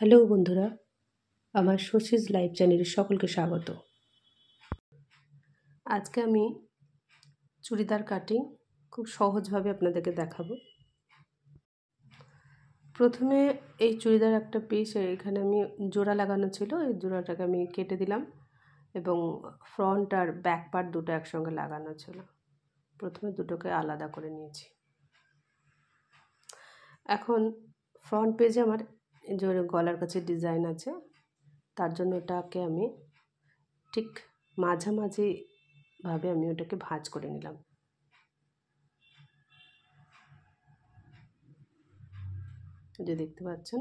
Hello বন্ধুরা, আমার Shashi's live চ্যানেলে সকলকে স্বাগত। আজকে আমি চুড়িদার কাটিং খুব সহজভাবে আপনাদেরকে দেখাবো। প্রথমে এই চুড়িদার একটা পিস এখানে আমি জোড়া লাগানো ছিল, এই জোড়াটাকে আমি কেটে দিলাম এবং ফ্রন্ট আর ব্যাক পার্ট দুটো একসঙ্গে লাগানো ছিল। প্রথমে দুটোকে আলাদা করে নিয়েছি। এখন ফ্রন্ট পেজে আমার যে গলার কাছে ডিজাইন আছে, তার জন্য ওটাকে আমি ঠিক মাঝামাঝি ভাবে আমি ওটাকে ভাঁজ করে নিলাম। যে দেখতে পাচ্ছেন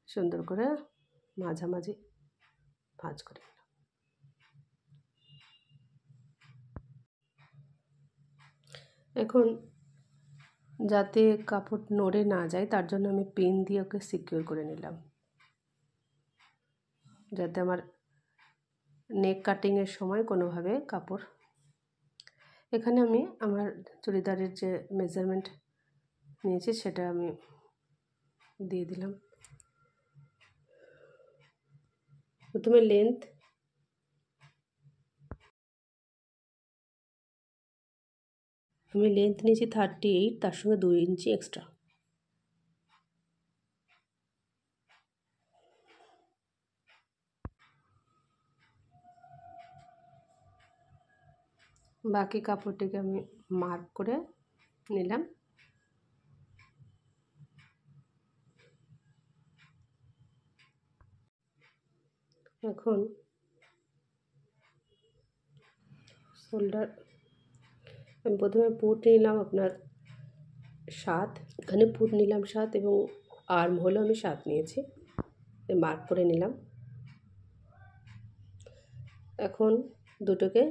সুন্দর করে মাঝামাঝি ভাঁজ করে নিলাম। এখন যাতে কাপড় নড়ে না যায় তার জন্য আমি পিন দিয়ে ওকে সিকিউর করে নিলাম, যাতে আমার নেক কাটিংয়ের সময় কোনোভাবে কাপড়। এখানে আমি আমার চুড়িদারের যে মেজারমেন্ট নিয়েছি সেটা আমি দিয়ে দিলাম। প্রথমে লেন্থ আমি নিয়েছি 38, তার সঙ্গে 2 ইঞ্চি এক্সট্রা। বাকি কাপড়টিকে আমি মার্ক করে নিলাম। এখন শোল্ডার আমি প্রথমে পুট নিলাম আপনার 7, এখানে পুট নিলাম 7 এবং আর্ম হলো আমি 7 নিয়েছি, মার্ক করে নিলাম। এখন দুটোকে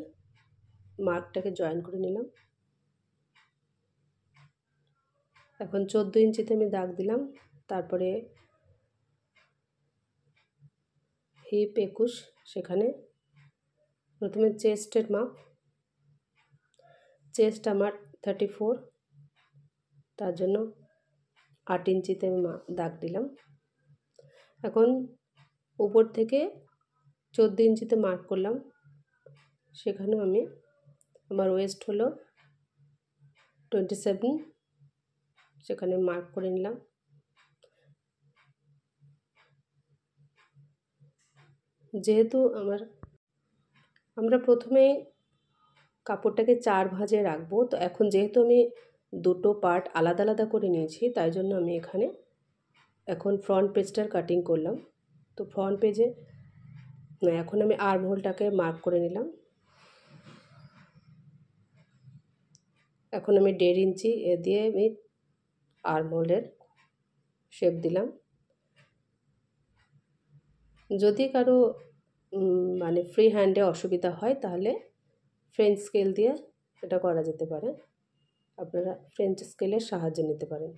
মার্কটাকে জয়েন করে নিলাম। এখন 14 ইঞ্চিতে আমি দাগ দিলাম। তারপরে হিপ 21, সেখানে প্রথমে চেস্টের মাপ, চেস্ট আমার 34, তার জন্য 8 ইঞ্চিতে আমি দাগ দিলাম। এখন উপর থেকে 14 ইঞ্চিতে মার্ক করলাম, সেখানেও আমি আমার ওয়েস্ট হলো 27, সেখানে মার্ক করে নিলাম। যেহেতু আমরা প্রথমেই কাপড়টাকে 4 ভাঁজে রাখবো, তো এখন যেহেতু আমি দুটো পার্ট আলাদা আলাদা করে নিয়েছি, তাই জন্য আমি এখানে এখন ফ্রন্ট পেজটার কাটিং করলাম। তো ফ্রন্ট পেজে এখন আমি আর্ম হোলটাকে মার্ক করে নিলাম। এখন আমি 1.5 ইঞ্চি দিয়ে আমি আর্ম হোলের শেপ দিলাম। যদি কারো মানে ফ্রি হ্যান্ডে অসুবিধা হয় তাহলে ফ্রেঞ্চ স্কেল দিয়ে এটা করা যেতে পারে, আপনারা ফ্রেঞ্চ স্কেলের সাহায্য নিতে পারেন।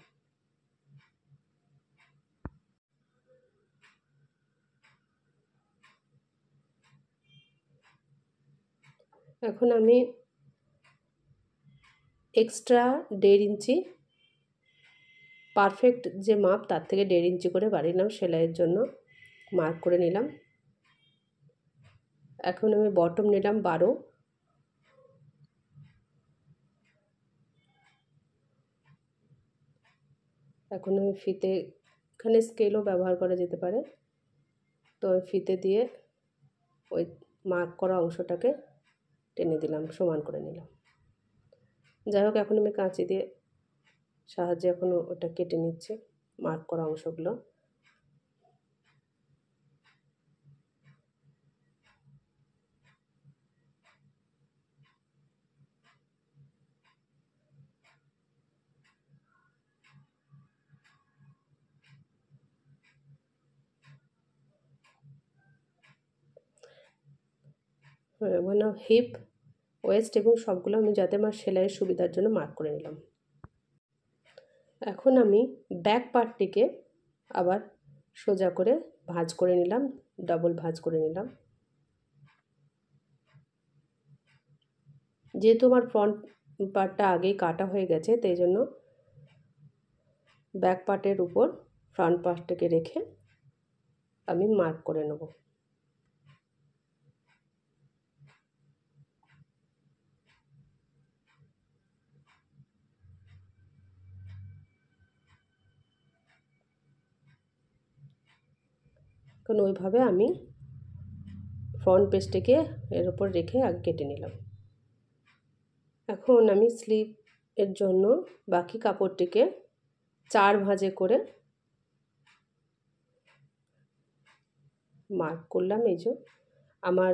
এখন আমি এক্সট্রা 1.5 ইঞ্চি, পারফেক্ট যে মাপ তার থেকে 1.5 ইঞ্চি করে বাড়িয়ে নিলাম, সেলাইয়ের জন্য মার্ক করে নিলাম। এখন আমি বটম নিলাম 12, এখন আমি ফিতে, এখানে স্কেলও ব্যবহার করা যেতে পারে, তো ফিতে দিয়ে ওই মার্ক করা অংশটাকে টেনে দিলাম, সমান করে নিলাম। যাই হোক, এখন আমি কাঁচি দিয়ে সাহায্যে এখন ওটা কেটে নিচ্ছি মার্ক করা অংশগুলো। মানে হিপ, ওয়েস্ট এবং সবগুলো আমি যাতে আমার সেলাইয়ের সুবিধার জন্য মার্ক করে নিলাম। এখন আমি ব্যাক পার্টটিকে আবার সোজা করে ভাঁজ করে নিলাম, ডাবল ভাঁজ করে নিলাম। যেহেতু আমার ফ্রন্ট পার্টটা আগেই কাটা হয়ে গেছে, তাই জন্য ব্যাক পার্টের উপর ফ্রন্ট পার্টটাকে রেখে আমি মার্ক করে নেব। কারণ ওইভাবে আমি ফ্রন্ট পেজটিকে এর উপর রেখে আগে কেটে নিলাম। এখন আমি স্লিভের জন্য বাকি কাপড়টিকে 4 ভাঁজে করে মার্ক করলাম। এই যে আমার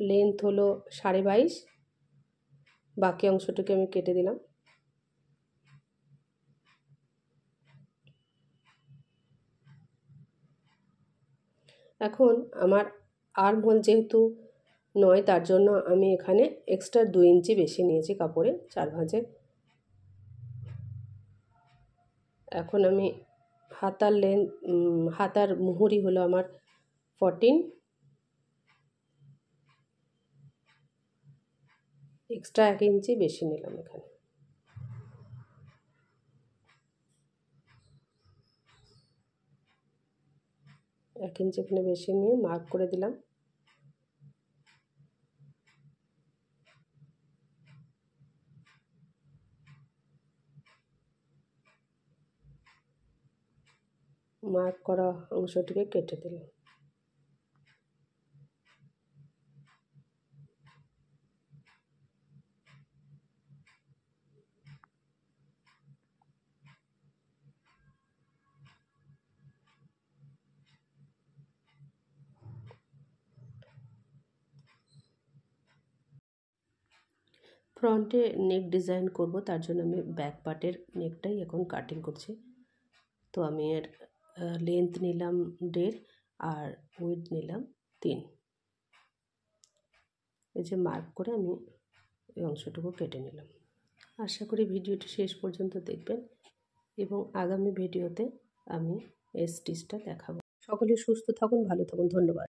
লেন্থ হলো 22.5, বাকি অংশটুকু আমি কেটে দিলাম। এখন আমার আর্ম হোল যেহেতু 9, তার জন্য আমি এখানে এক্সট্রা 2 ইঞ্চি বেশি নিয়েছি কাপড়ে 4 ভাঁজে। এখন আমি হাতার মুহুরি হলো আমার 14, এক্সট্রা 1 ইঞ্চি বেশি নিলাম এখানে। এক ইঞ্চি এখানে বেশি নিয়ে মার্ক করে দিলাম। মার্ক করা অংশটিকে কেটে দিলাম। ফ্রন্টে নেক ডিজাইন করব, তার জন্য আমি ব্যাক পার্টের নেকটাই এখন কাটিং করছি। তো আমি এর লেন্থ নিলাম 1.5 আর উইডথ নিলাম 3। এই যে মার্ক করে আমি এই অংশটুকু কেটে নিলাম। আশা করি ভিডিওটি শেষ পর্যন্ত দেখবেন এবং আগামী ভিডিওতে আমি এই স্টিচটা দেখাবো। সকলে সুস্থ থাকুন, ভালো থাকুন, ধন্যবাদ।